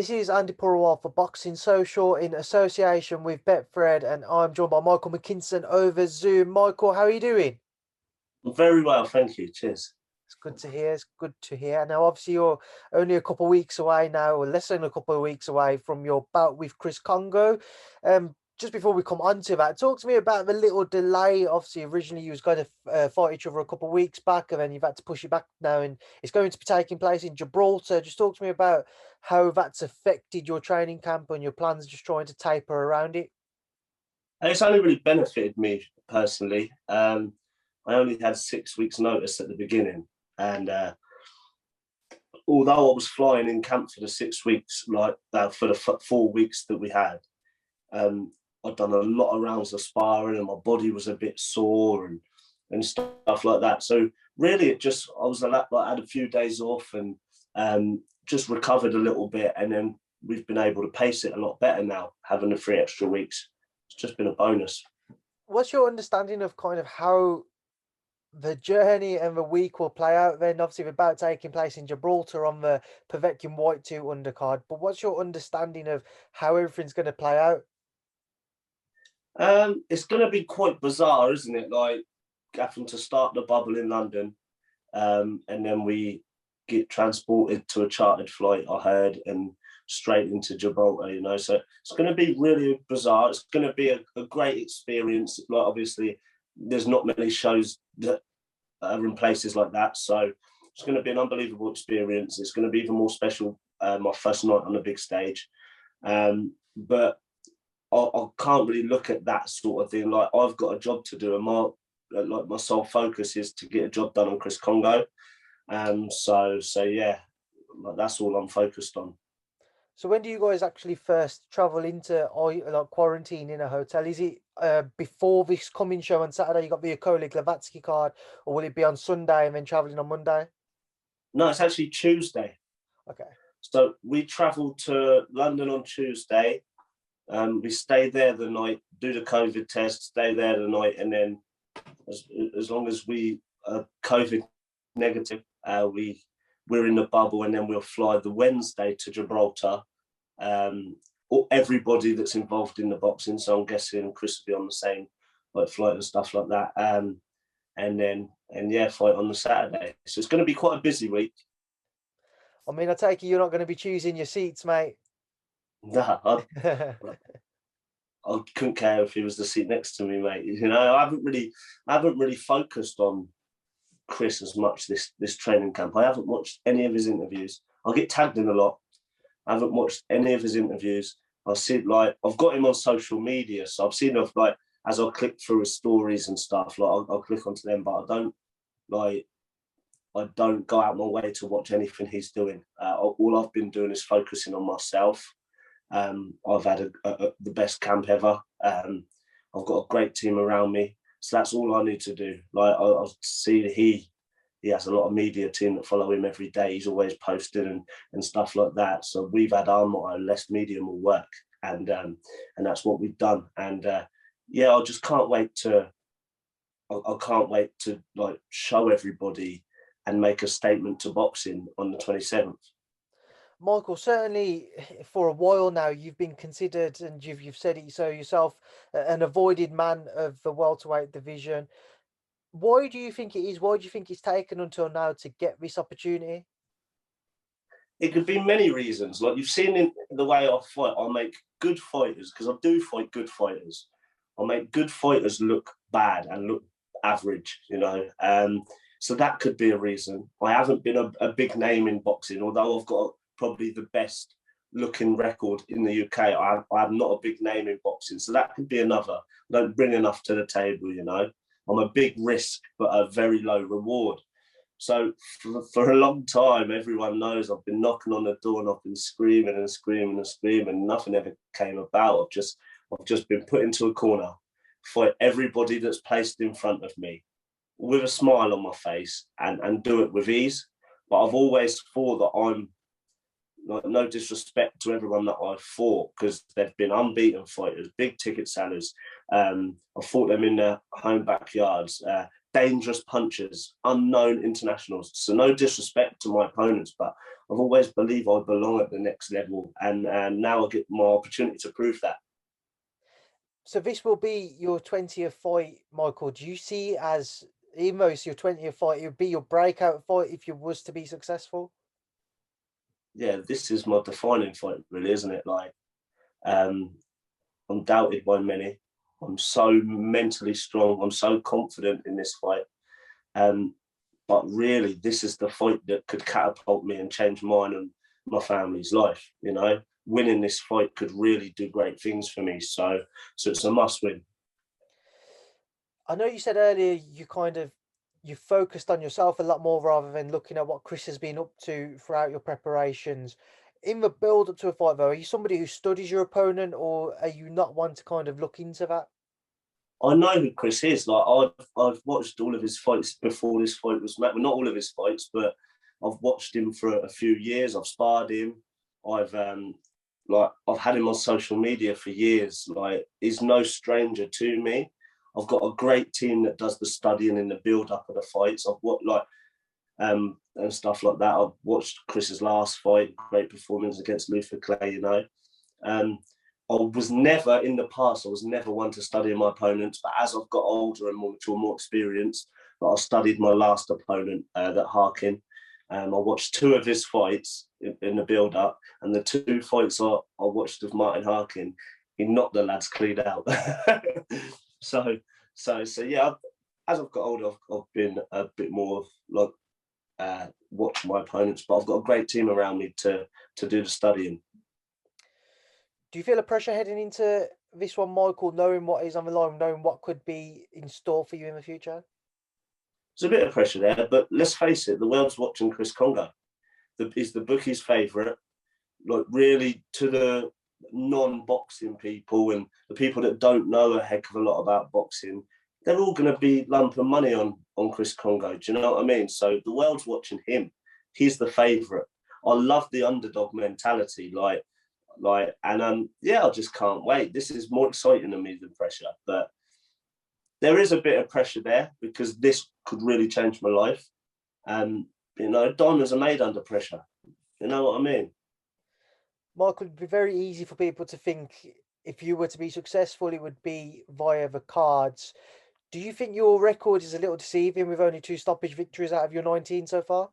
This is Andy Purewal for Boxing Social in association with Betfred, and I'm joined by Michael McKinson over Zoom. Michael, how are you doing? Very well, thank you. Cheers. It's good to hear. It's good to hear. Now, obviously, you're only a couple of weeks away now, or less than a couple of weeks away from your bout with Chris Kongo. Just before we come on to that, talk to me about the little delay. Obviously, originally you was going to fight each other a couple of weeks back, and then you've had to push it back now, and it's going to be taking place in Gibraltar. Just talk to me about how that's affected your training camp and your plans, just trying to taper around it. It's only really benefited me personally. I only had 6 weeks' notice at the beginning, and although I was flying in camp for the 6 weeks, like for the 4 weeks that we had, I'd done a lot of rounds of sparring, and my body was a bit sore and stuff like that. So really, I had a few days off and just recovered a little bit, and then we've been able to pace it a lot better now, having the 3 extra weeks. It's just been a bonus. What's your understanding of kind of how the journey and the week will play out then? Obviously, the bout taking place in Gibraltar on the Povetkin White 2 undercard, but what's your understanding of how everything's going to play out? It's going to be quite bizarre, isn't it? Like having to start the bubble in London, and then we get transported to a chartered flight, I heard, and straight into Gibraltar, So it's going to be really bizarre. It's going to be a great experience. Like, obviously, there's not many shows that are in places like that. So it's going to be an unbelievable experience. It's going to be even more special, my first night on the big stage. But I can't really look at that sort of thing. Like, I've got a job to do, and my sole focus is to get a job done on Chris Kongo. So yeah, like, that's all I'm focused on. So when do you guys actually first travel into quarantine in a hotel? Is it before this coming show on Saturday? You got the Okolie Glavatsky card, or will it be on Sunday and then traveling on Monday? No, it's actually Tuesday. Okay. So we travel to London on Tuesday. We stay there the night, do the COVID test, stay there the night, and then as long as we are COVID negative, we're in the bubble, and then we'll fly the Wednesday to Gibraltar. Or everybody that's involved in the boxing, so I'm guessing Chris will be on the same flight and stuff like that. And fight on the Saturday. So it's going to be quite a busy week. I mean, I take it you're not going to be choosing your seats, mate. No, I couldn't care if he was the seat next to me, mate. I haven't really focused on Chris as much this training camp. I haven't watched any of his interviews. I get tagged in a lot. I haven't watched any of his interviews. I've got him on social media, so I've seen as I click through his stories and stuff. I'll click onto them, but I don't go out my way to watch anything he's doing. All I've been doing is focusing on myself. I've had the best camp ever. I've got a great team around me, so that's all I need to do. I'll see that he has a lot of media team that follow him every day. He's always posting and stuff like that. So we've had our motto, less media, more work, and that's what we've done. And I just can't wait to. I can't wait to show everybody and make a statement to boxing on the 27th. Michael, certainly for a while now, you've been considered, and you've said it so yourself, an avoided man of the welterweight division. Why do you think it is? Why do you think it's taken until now to get this opportunity? It could be many reasons. Like you've seen in the way I fight, I make good fighters, because I do fight good fighters. I make good fighters look bad and look average, So that could be a reason. I haven't been a big name in boxing, although I've got probably the best looking record in the UK. I'm not a big name in boxing, so that could be another. I don't bring enough to the table, I'm a big risk, but a very low reward. So for a long time, everyone knows I've been knocking on the door and I've been screaming and screaming and screaming. Nothing ever came about. I've just been put into a corner, fight everybody that's placed in front of me with a smile on my face and do it with ease. But I've always thought that I'm, no disrespect to everyone that I've fought, because they've been unbeaten fighters, big ticket sellers, I fought them in their home backyards. Dangerous punchers, unknown internationals. So no disrespect to my opponents, but I've always believed I belong at the next level, and now I get my opportunity to prove that. So this will be your 20th fight, Michael. Do you see it as, even though it's your 20th fight, it would be your breakout fight if you was to be successful? Yeah, this is my defining fight, really, isn't it? Like, I'm doubted by many. I'm so mentally strong. I'm so confident in this fight. But really, this is the fight that could catapult me and change mine and my family's life. You know, winning this fight could really do great things for me. So it's a must win. I know you said earlier you focused on yourself a lot more rather than looking at what Chris has been up to throughout your preparations. In the build up to a fight, though, are you somebody who studies your opponent, or are you not one to kind of look into that? I know who Chris is. Like, I've watched all of his fights before this fight was made. Well, not all of his fights, but I've watched him for a few years. I've sparred him. I've had him on social media for years. Like, he's no stranger to me. I've got a great team that does the studying in the build up of the fights. I've watched and stuff like that. I've watched Chris's last fight, great performance against Luther Clay. You know, I was never in the past. I was never one to study my opponents, but as I've got older and more mature, more experienced, I studied my last opponent, that Harkin. I watched two of his fights in the build up, and the two fights I watched of Martin Harkin, he knocked the lads clean out. So yeah. As I've got older, I've been a bit more like watch my opponents, but I've got a great team around me to do the studying. Do you feel a pressure heading into this one, Michael, knowing what is on the line, knowing what could be in store for you in the future? There's a bit of pressure there, but let's face it, the world's watching Chris Kongo. He's the bookie's favourite. Like, really, to the non-boxing people and the people that don't know a heck of a lot about boxing, they're all going to be lumping money on Chris Kongo. Do you know what I mean? So the world's watching him. He's the favourite. I love the underdog mentality. Yeah, I just can't wait. This is more exciting than me than pressure. But there is a bit of pressure there because this could really change my life. And, diamonds are made under pressure. You know what I mean? Michael, it'd be very easy for people to think if you were to be successful, it would be via the cards. Do you think your record is a little deceiving with only 2 stoppage victories out of your 19 so far?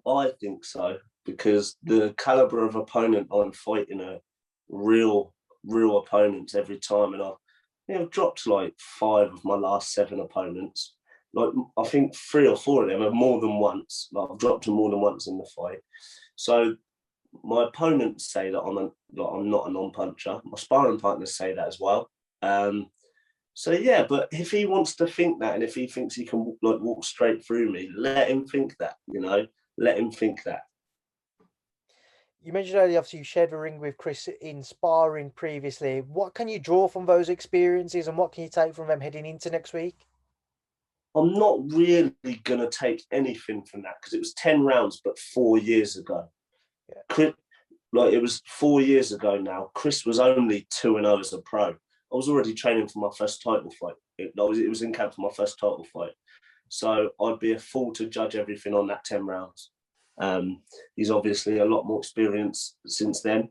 I think so, because the caliber of opponent I'm fighting are real opponents every time, and I've dropped like 5 of my last 7 opponents. Like, I think 3 or 4 of them are more than once. Like, I've dropped them more than once in the fight. So my opponents say that I'm not a non-puncher. My sparring partners say that as well. So yeah, but if he wants to think that, and if he thinks he can walk straight through me, let him think that. Let him think that. You mentioned earlier, obviously, you shared a ring with Chris in sparring previously. What can you draw from those experiences, and what can you take from them heading into next week? I'm not really going to take anything from that because it was 10 rounds, but 4 years ago. Yeah. Chris, it was 4 years ago now. Chris was only 2-0 as a pro. I was already training for my first title fight. It was in camp for my first title fight. So I'd be a fool to judge everything on that 10 rounds. He's obviously a lot more experienced since then.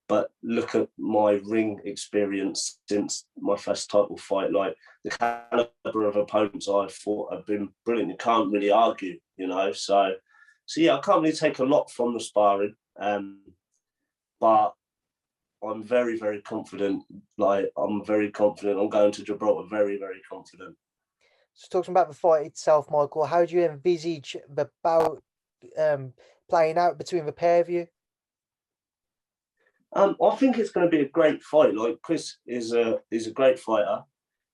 But look at my ring experience since my first title fight. Like, the caliber of opponents I've fought have been brilliant. You can't really argue, So yeah, I can't really take a lot from the sparring. But I'm very, very confident. I'm very confident. I'm going to Gibraltar very, very confident. So talking about the fight itself, Michael, how do you envisage the bout playing out between the pair of you? I think it's going to be a great fight. Like, Chris is a great fighter.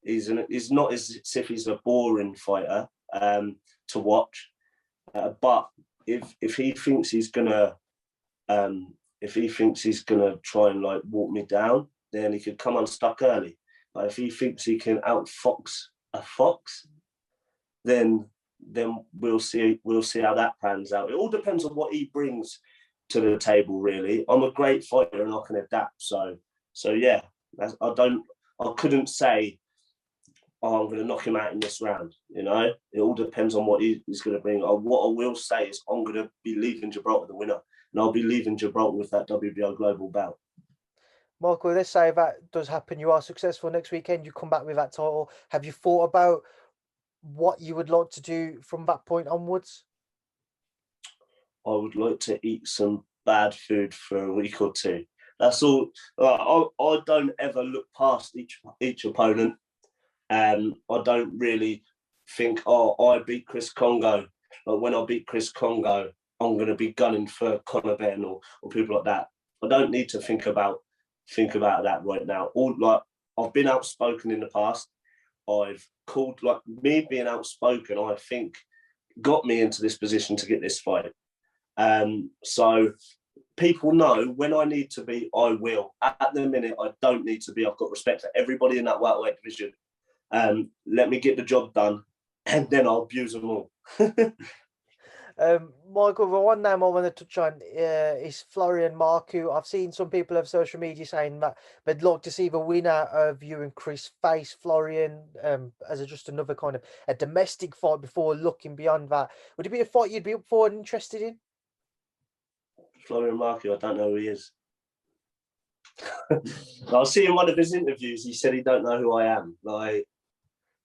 He's not as if he's a boring fighter to watch. But if he thinks he's gonna try and walk me down, then he could come unstuck early. But if he thinks he can outfox a fox, then we'll see how that pans out. It all depends on what he brings to the table, really. I'm a great fighter and I can adapt. So yeah, I I couldn't say, oh, I'm going to knock him out in this round. You know, it all depends on what he's going to bring. What I will say is I'm going to be leaving Gibraltar the winner, and I'll be leaving Gibraltar with that WBO global belt. Michael, let's say that does happen. You are successful next weekend. You come back with that title. Have you thought about what you would like to do from that point onwards? I would like to eat some bad food for a week or two. That's all. I don't ever look past each opponent. I don't really think, oh, I beat Chris Kongo. But when I beat Chris Kongo, I'm going to be gunning for Conor Benn or people like that. I don't need to think about that right now. I've been outspoken in the past. I've called, like, me being outspoken, I think got me into this position to get this fight. So people know when I need to be, I will. At the minute, I don't need to be. I've got respect for everybody in that welterweight division. Let me get the job done, and then I'll abuse them all. Michael, the one name I want to touch on is FLORIAN MARKU. I've seen some people of social media saying that they'd like to see the winner of you and Chris face Florian as just another kind of a domestic fight before looking beyond that. Would it be a fight you'd be up for and interested in? FLORIAN MARKU, I don't know who he is. I see in one of his interviews, he said he don't know who I am. Like,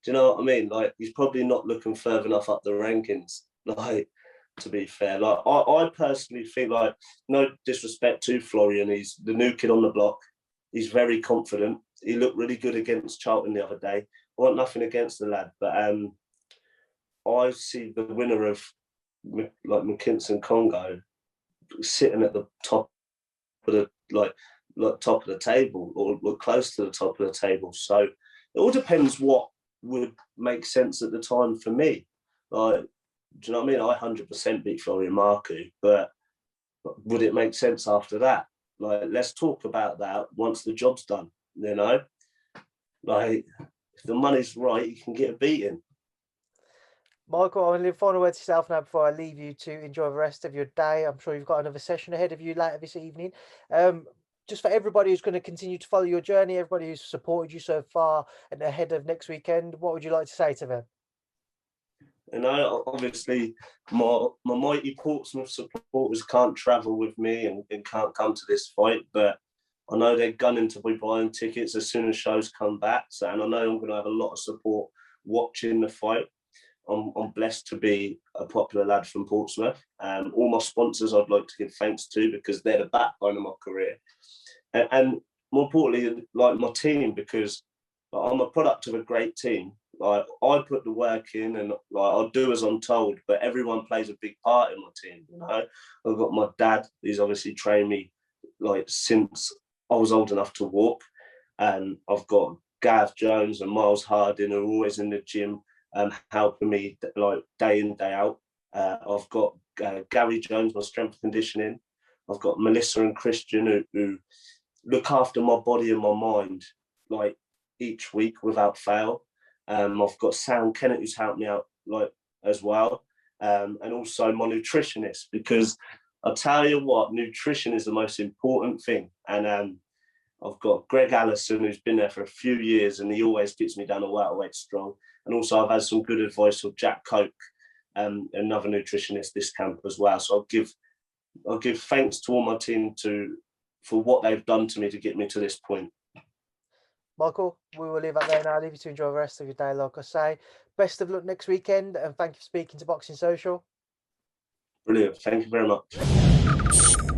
do you know what I mean? Like, he's probably not looking further enough up the rankings. Like, to be fair, like I personally think, like, no disrespect to Florian, he's the new kid on the block. He's very confident. He looked really good against Charlton the other day. I want nothing against the lad, but I see the winner of like McKinson Kongo sitting at the top of the like top of the table or close to the top of the table. So it all depends what would make sense at the time for me. Like, do you know what I mean? I 100% beat FLORIAN MARKU, but would it make sense after that? Like, let's talk about that once the job's done, you know? Like, if the money's right, you can get a beating. Michael, I want to leave a final word to yourself now before I leave you to enjoy the rest of your day. I'm sure you've got another session ahead of you later this evening. Just for everybody who's going to continue to follow your journey, everybody who's supported you so far and ahead of next weekend, what would you like to say to them? You know, obviously, my mighty Portsmouth supporters can't travel with me and can't come to this fight, but I know they're gunning to be buying tickets as soon as shows come back. So, and I know I'm going to have a lot of support watching the fight. I'm blessed to be a popular lad from Portsmouth. All my sponsors I'd like to give thanks to because they're the backbone of my career. And more importantly, like my team, because I'm a product of a great team. Like, I put the work in and like I'll do as I'm told, but everyone plays a big part in my team. You know, I've got my dad, who's obviously trained me like since I was old enough to walk, and I've got Gav Jones and Miles Harding who are always in the gym helping me like day in, day out. I've got Gary Jones, my strength and conditioning. I've got Melissa and Christian who look after my body and my mind like each week without fail. I've got Sam Kennett who's helped me out like as well, and also my nutritionist, because I'll tell you what, nutrition is the most important thing. And I've got Greg Allison who's been there for a few years and he always gets me down a welterweight strong. And also I've had some good advice from Jack Coke, another nutritionist this camp as well. So I'll give thanks to all my team for what they've done to me to get me to this point. Michael, we will leave that there now. I'll leave you to enjoy the rest of your day, like I say. Best of luck next weekend, and thank you for speaking to Boxing Social. Brilliant. Thank you very much.